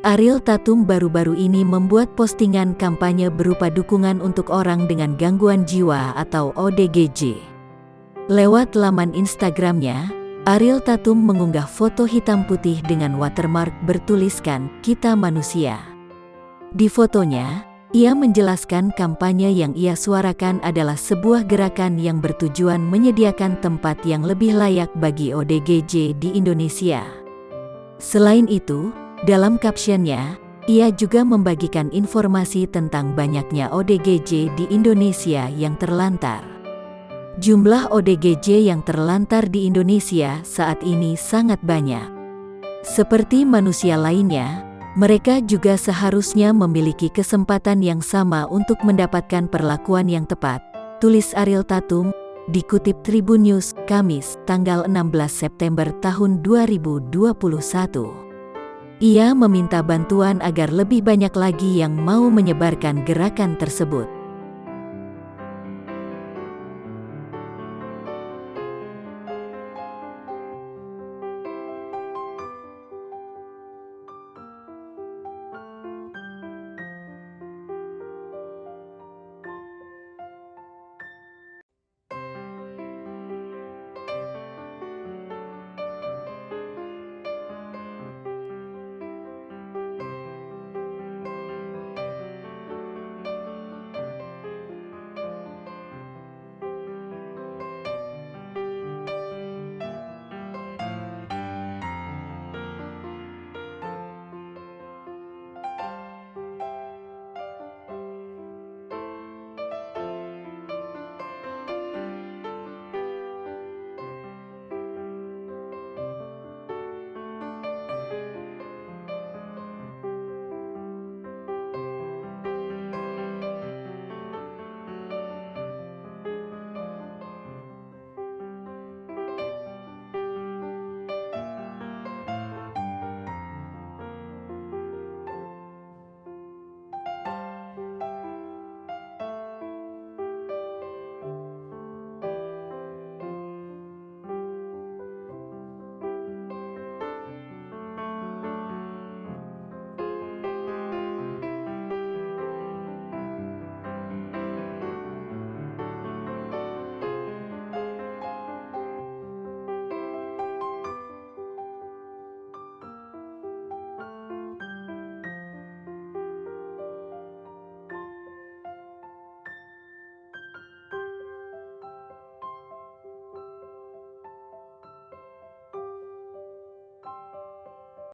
Ariel Tatum baru-baru ini membuat postingan kampanye berupa dukungan untuk orang dengan gangguan jiwa atau ODGJ. Lewat laman Instagramnya, Ariel Tatum mengunggah foto hitam putih dengan watermark bertuliskan "Kita Manusia". Di fotonya, ia menjelaskan kampanye yang ia suarakan adalah sebuah gerakan yang bertujuan menyediakan tempat yang lebih layak bagi ODGJ di Indonesia. Selain itu, dalam captionnya, ia juga membagikan informasi tentang banyaknya ODGJ di Indonesia yang terlantar. Jumlah ODGJ yang terlantar di Indonesia saat ini sangat banyak. Seperti manusia lainnya, mereka juga seharusnya memiliki kesempatan yang sama untuk mendapatkan perlakuan yang tepat, tulis Ariel Tatum, dikutip Tribun News, Kamis, tanggal 16 September tahun 2021. Ia meminta bantuan agar lebih banyak lagi yang mau menyebarkan gerakan tersebut.